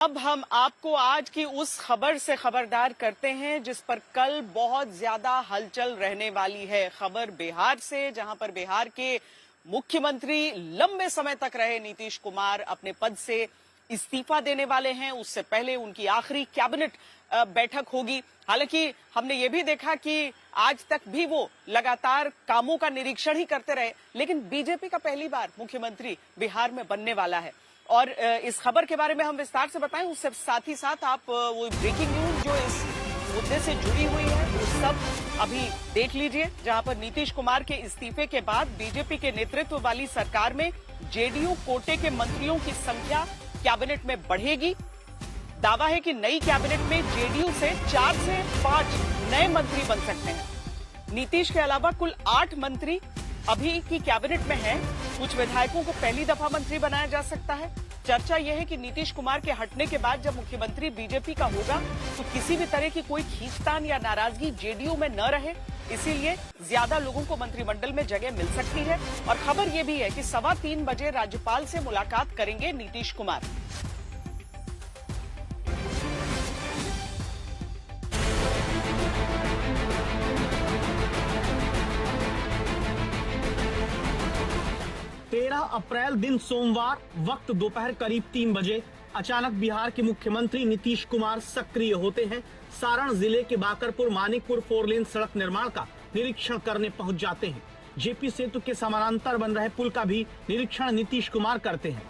अब हम आपको आज की उस खबर से खबरदार करते हैं जिस पर कल बहुत ज्यादा हलचल रहने वाली है। खबर बिहार से, जहां पर बिहार के मुख्यमंत्री लंबे समय तक रहे नीतीश कुमार अपने पद से इस्तीफा देने वाले हैं। उससे पहले उनकी आखिरी कैबिनेट बैठक होगी। हालांकि हमने ये भी देखा कि आज तक भी वो लगातार कामों का निरीक्षण ही करते रहे, लेकिन बीजेपी का पहली बार मुख्यमंत्री बिहार में बनने वाला है। और इस खबर के बारे में हम विस्तार से बताएं, उससे साथ ही साथ आप वो ब्रेकिंग न्यूज जो इस मुद्दे से जुड़ी हुई है वो सब अभी देख लीजिए, जहां पर नीतीश कुमार के इस्तीफे के बाद बीजेपी के नेतृत्व वाली सरकार में जेडीयू कोटे के मंत्रियों की संख्या कैबिनेट में बढ़ेगी। दावा है कि नई कैबिनेट में जेडीयू से 4 से 5 नए मंत्री बन सकते हैं। नीतीश के अलावा कुल 8 मंत्री अभी की कैबिनेट में हैं। कुछ विधायकों को पहली दफा मंत्री बनाया जा सकता है। चर्चा यह है कि नीतीश कुमार के हटने के बाद जब मुख्यमंत्री बीजेपी का होगा तो किसी भी तरह की कोई खींचतान या नाराजगी जेडीयू में न रहे, इसीलिए ज्यादा लोगों को मंत्रिमंडल में जगह मिल सकती है। और खबर यह भी है कि 3:15 बजे राज्यपाल से मुलाकात करेंगे नीतीश कुमार। अप्रैल दिन सोमवार वक्त दोपहर करीब 3 बजे अचानक बिहार के मुख्यमंत्री नीतीश कुमार सक्रिय होते हैं। सारण जिले के बाकरपुर मानिकपुर 4 लेन सड़क निर्माण का निरीक्षण करने पहुंच जाते हैं। जेपी सेतु के समानांतर बन रहे पुल का भी निरीक्षण नीतीश कुमार करते हैं।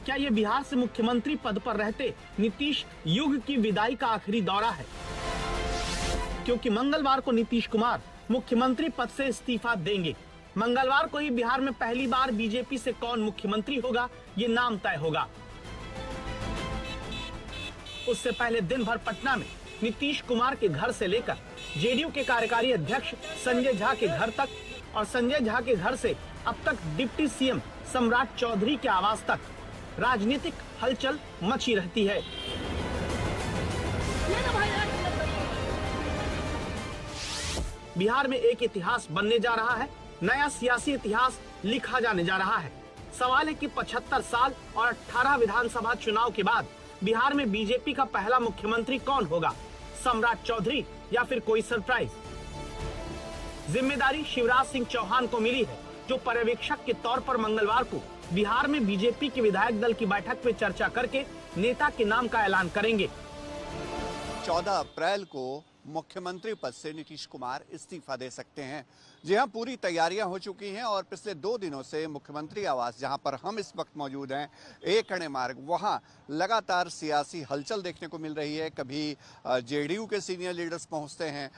क्या ये बिहार से मुख्यमंत्री पद पर रहते नीतीश युग की विदाई का आखिरी दौरा है? क्योंकि मंगलवार को नीतीश कुमार मुख्यमंत्री पद से इस्तीफा देंगे। मंगलवार को ही बिहार में पहली बार बीजेपी से कौन मुख्यमंत्री होगा, ये नाम तय होगा। उससे पहले दिन भर पटना में नीतीश कुमार के घर से लेकर जेडीयू के कार्यकारी अध्यक्ष संजय झा के घर तक और संजय झा के घर से अब तक डिप्टी सीएम सम्राट चौधरी के आवास तक राजनीतिक हलचल मची रहती है। बिहार में एक इतिहास बनने जा रहा है, नया सियासी इतिहास लिखा जाने जा रहा है। सवाल है कि 75 साल और 18 विधानसभा चुनाव के बाद बिहार में बीजेपी का पहला मुख्यमंत्री कौन होगा, सम्राट चौधरी या फिर कोई सरप्राइज? जिम्मेदारी शिवराज सिंह चौहान को मिली है, जो पर्यवेक्षक के तौर पर मंगलवार को बिहार में बीजेपी के विधायक दल की बैठक में चर्चा करके नेता के नाम का ऐलान करेंगे। 14 अप्रैल को मुख्यमंत्री पद से नीतीश कुमार इस्तीफा दे सकते हैं। जी हां, पूरी तैयारियां हो चुकी हैं और पिछले 2 दिनों से मुख्यमंत्री आवास, जहां पर हम इस वक्त मौजूद हैं, एक अणे मार्ग, वहां लगातार सियासी हलचल देखने को मिल रही है। कभी जेडीयू के सीनियर लीडर्स पहुंचते हैं,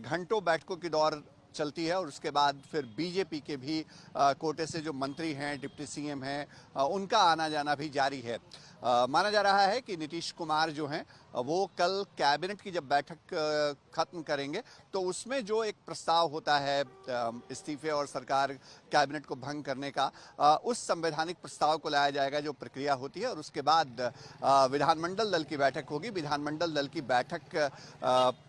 घंटों बैठकों की दौर चलती है और उसके बाद फिर बीजेपी के भी कोटे से जो मंत्री हैं, डिप्टी सीएम हैं, उनका आना जाना भी जारी है। माना जा रहा है कि नीतीश कुमार जो हैं वो कल कैबिनेट की जब बैठक खत्म करेंगे तो उसमें जो एक प्रस्ताव होता है इस्तीफे और सरकार कैबिनेट को भंग करने का, उस संवैधानिक प्रस्ताव को लाया जाएगा, जो प्रक्रिया होती है। और उसके बाद विधानमंडल दल की बैठक होगी। विधानमंडल दल की बैठक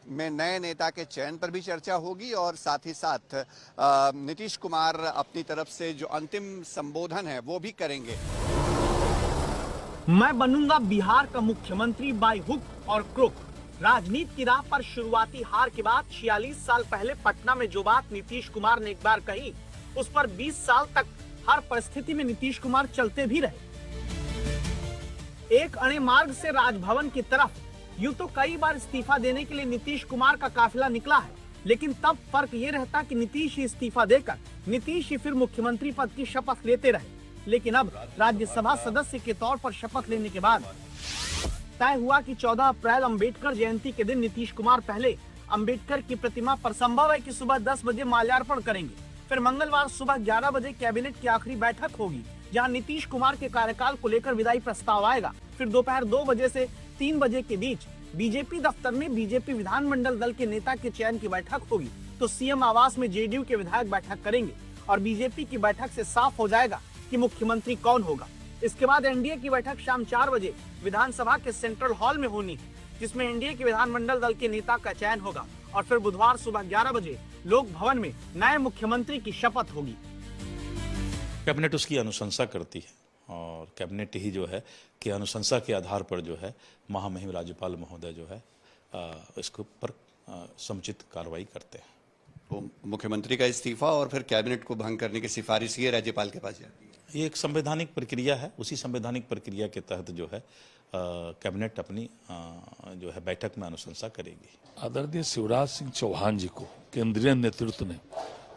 में नए नेता के चयन पर भी चर्चा होगी और साथ ही साथ नीतीश कुमार अपनी तरफ से जो अंतिम संबोधन है वो भी करेंगे। मैं बनूंगा बिहार का मुख्यमंत्री बाय हुक और क्रुक। राजनीति की राह पर शुरुआती हार के बाद 46 साल पहले पटना में जो बात नीतीश कुमार ने एक बार कही, उस पर 20 साल तक हर परिस्थिति में नीतीश कुमार चलते भी रहे। एक अणे मार्ग से राजभवन की तरफ यूं तो कई बार इस्तीफा देने के लिए नीतीश कुमार का काफिला निकला है, लेकिन तब फर्क ये रहता कि नीतीश ही इस्तीफा देकर नीतीश ही फिर मुख्यमंत्री पद की शपथ लेते रहे। लेकिन अब राज्यसभा सदस्य के तौर पर शपथ लेने के बाद तय हुआ कि 14 अप्रैल अंबेडकर जयंती के दिन नीतीश कुमार पहले अंबेडकर की प्रतिमा पर संभव है कि सुबह 10 बजे माल्यार्पण करेंगे। फिर मंगलवार सुबह 11 बजे कैबिनेट की आखिरी बैठक होगी, जहां नीतीश कुमार के कार्यकाल को लेकर विदाई प्रस्ताव आएगा। फिर दोपहर 2 बजे से 3 बजे के बीच बीजेपी दफ्तर में बीजेपी विधानमंडल दल के नेता के चयन की बैठक होगी। तो सीएम आवास में जेडीयू के विधायक बैठक करेंगे और बीजेपी की बैठक से साफ हो जाएगा कि मुख्यमंत्री कौन होगा। इसके बाद एनडीए की बैठक शाम 4 बजे विधानसभा के सेंट्रल हॉल में होनी है, जिसमें एनडीए के विधानमंडल दल के नेता का चयन होगा और फिर बुधवार सुबह 11 बजे लोक भवन में नए मुख्यमंत्री की शपथ होगी। कैबिनेट उसकी अनुशंसा करती है और कैबिनेट ही जो है कि अनुशंसा के आधार पर जो है महामहिम राज्यपाल महोदय जो है इसके ऊपर समुचित कार्रवाई करते हैं। तो मुख्यमंत्री का इस्तीफा और फिर कैबिनेट को भंग करने की सिफारिश ये राज्यपाल के पास जाती है। ये एक संवैधानिक प्रक्रिया है, उसी संवैधानिक प्रक्रिया के तहत जो है कैबिनेट अपनी जो है बैठक में अनुशंसा करेगी। आदरणीय शिवराज सिंह चौहान जी को केंद्रीय नेतृत्व ने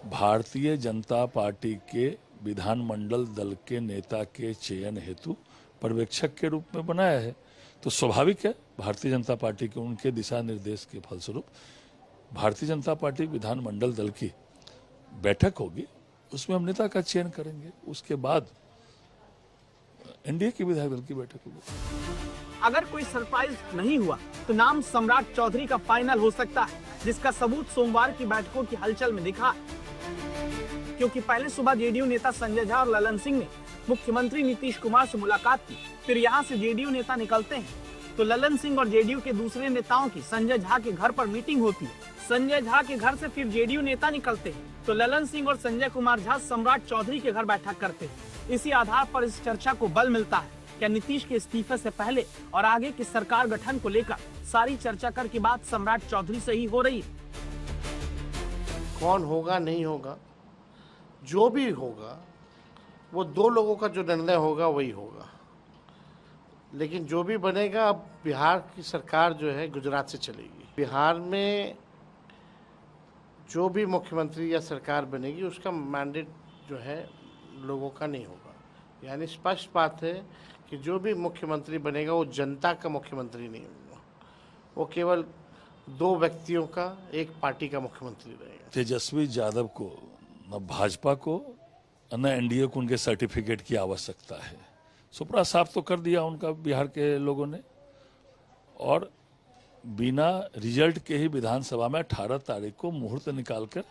भारतीय जनता पार्टी के विधानमंडल दल के नेता के चयन हेतु पर्यवेक्षक के रूप में बनाया है, तो स्वाभाविक है भारतीय जनता पार्टी के उनके दिशा निर्देश के फलस्वरूप भारतीय जनता पार्टी विधानमंडल दल की बैठक होगी, उसमें हम नेता का चयन करेंगे, उसके बाद एनडीए की विधायक दल की बैठक होगी। अगर कोई सरप्राइज नहीं हुआ तो नाम सम्राट चौधरी का फाइनल हो सकता है, जिसका सबूत सोमवार की बैठकों की हलचल में दिखा। क्योंकि पहले सुबह जेडीयू नेता संजय झा और ललन सिंह ने मुख्यमंत्री नीतीश कुमार से मुलाकात की, फिर यहाँ से जेडीयू नेता निकलते हैं तो ललन सिंह और जेडीयू के दूसरे नेताओं की संजय झा के घर पर मीटिंग होती है। संजय झा के घर से फिर जेडीयू नेता निकलते हैं तो ललन सिंह और संजय कुमार झा सम्राट चौधरी के घर बैठक करते हैं। इसी आधार पर इस चर्चा को बल मिलता है। क्या नीतीश के इस्तीफे से पहले और आगे की सरकार गठन को लेकर सारी चर्चा कर की बात सम्राट चौधरी से ही हो रही है? कौन होगा नहीं होगा, जो भी होगा वो दो लोगों का जो निर्णय होगा वही होगा, लेकिन जो भी बनेगा अब बिहार की सरकार जो है गुजरात से चलेगी। बिहार में जो भी मुख्यमंत्री या सरकार बनेगी उसका मैंडेट जो है लोगों का नहीं होगा। यानी स्पष्ट बात है कि जो भी मुख्यमंत्री बनेगा वो जनता का मुख्यमंत्री नहीं होगा, वो केवल दो व्यक्तियों का, एक पार्टी का मुख्यमंत्री रहेगा। तेजस्वी यादव को न भाजपा को न एनडीए को उनके सर्टिफिकेट की आवश्यकता है। सुपड़ा साफ तो कर दिया उनका बिहार के लोगों ने, और बिना रिजल्ट के ही विधानसभा में 18 तारीख को मुहूर्त निकालकर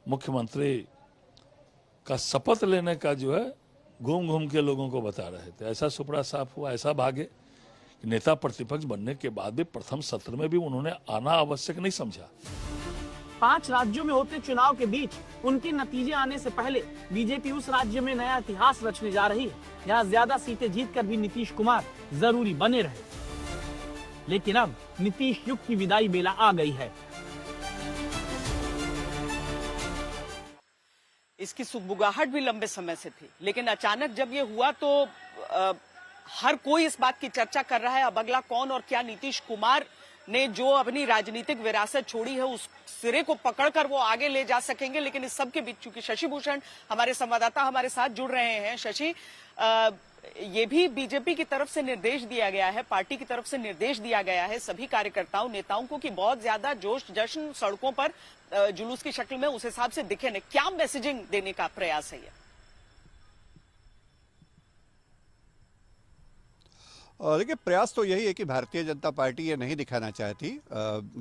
मुख्यमंत्री का शपथ लेने का जो है घूम घूम के लोगों को बता रहे थे। ऐसा सुपड़ा साफ हुआ, ऐसा भागे कि नेता प्रतिपक्ष बनने के बाद भी प्रथम सत्र में भी उन्होंने आना आवश्यक नहीं समझा। 5 राज्यों में होते चुनाव के बीच उनके नतीजे आने से पहले बीजेपी उस राज्य में नया इतिहास रचने जा रही है जहां ज्यादा सीटें जीतकर भी नीतीश कुमार जरूरी बने रहे। लेकिन अब नीतीश युग की विदाई बेला आ गई है। इसकी सुगबुगाहट भी लंबे समय से थी, लेकिन अचानक जब ये हुआ तो हर कोई इस बात की चर्चा कर रहा है अब अगला कौन और क्या। नीतीश कुमार ने जो अपनी राजनीतिक विरासत छोड़ी है उस सिरे को पकड़कर वो आगे ले जा सकेंगे। लेकिन इस सब के बीच चूंकि शशि भूषण हमारे संवाददाता हमारे साथ जुड़ रहे हैं। शशि, ये भी बीजेपी की तरफ से निर्देश दिया गया है, पार्टी की तरफ से निर्देश दिया गया है सभी कार्यकर्ताओं नेताओं को कि बहुत ज्यादा जोश जश्न सड़कों पर जुलूस की शक्ल में उस हिसाब से दिखे नहीं। क्या मैसेजिंग देने का प्रयास है ये? देखिए, प्रयास तो यही है कि भारतीय जनता पार्टी ये नहीं दिखाना चाहती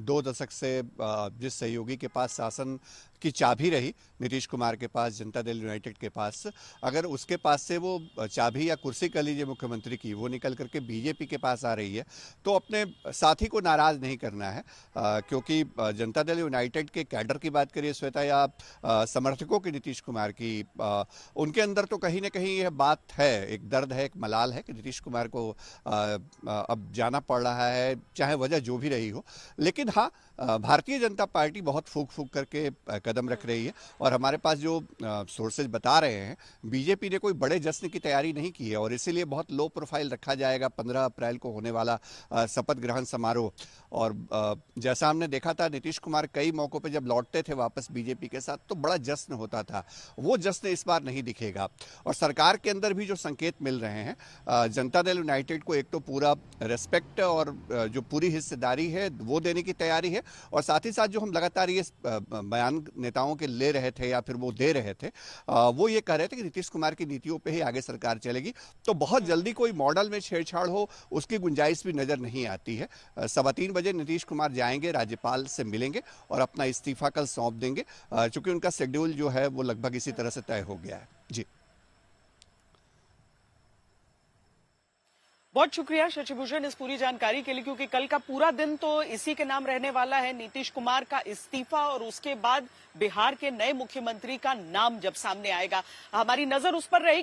2 दशक से जिस सहयोगी के पास शासन की चाबी रही, नीतीश कुमार के पास, जनता दल यूनाइटेड के पास, अगर उसके पास से वो चाबी या कुर्सी कह लीजिए मुख्यमंत्री की, वो निकल करके बीजेपी के पास आ रही है तो अपने साथी को नाराज नहीं करना है। क्योंकि जनता दल यूनाइटेड के कैडर की बात करिए श्वेता, या समर्थकों की नीतीश कुमार की, उनके अंदर तो कहीं ना कहीं यह बात है, एक दर्द है, एक मलाल है कि नीतीश कुमार को अब जाना पड़ रहा है, चाहे वजह जो भी रही हो। लेकिन हाँ, भारतीय जनता पार्टी बहुत फूक फूक करके कदम रख रही है और हमारे पास जो सोर्सेज बता रहे हैं बीजेपी ने कोई बड़े जश्न की तैयारी नहीं की है और इसीलिए बहुत लो प्रोफाइल रखा जाएगा 15 अप्रैल को होने वाला शपथ ग्रहण समारोह। और जैसा हमने देखा था नीतीश कुमार कई मौकों पे जब लौटते थे वापस बीजेपी के साथ तो बड़ा जश्न होता था, वो जश्न इस बार नहीं दिखेगा। और सरकार के अंदर भी जो संकेत मिल रहे हैं, जनता दल यूनाइटेड को एक तो पूरा रेस्पेक्ट और जो पूरी हिस्सेदारी है वो देने की तैयारी है, और साथ ही साथ जो हम लगातार ये बयान नेताओं के ले रहे थे या फिर वो दे रहे थे, वो ये कह रहे थे कि नीतीश कुमार की नीतियों पे ही आगे सरकार चलेगी। तो बहुत जल्दी कोई मॉडल में छेड़छाड़ हो उसकी गुंजाइश भी नजर नहीं आती है। 3:15 बजे नीतीश कुमार जाएंगे, राज्यपाल से मिलेंगे और अपना इस्तीफा कल सौंप देंगे, चूंकि उनका शेड्यूल जो है वो लगभग इसी तरह से तय हो गया है। जी, बहुत शुक्रिया शशि भूषण इस पूरी जानकारी के लिए, क्योंकि कल का पूरा दिन तो इसी के नाम रहने वाला है, नीतीश कुमार का इस्तीफा और उसके बाद बिहार के नए मुख्यमंत्री का नाम जब सामने आएगा हमारी नजर उस पर रहेगी।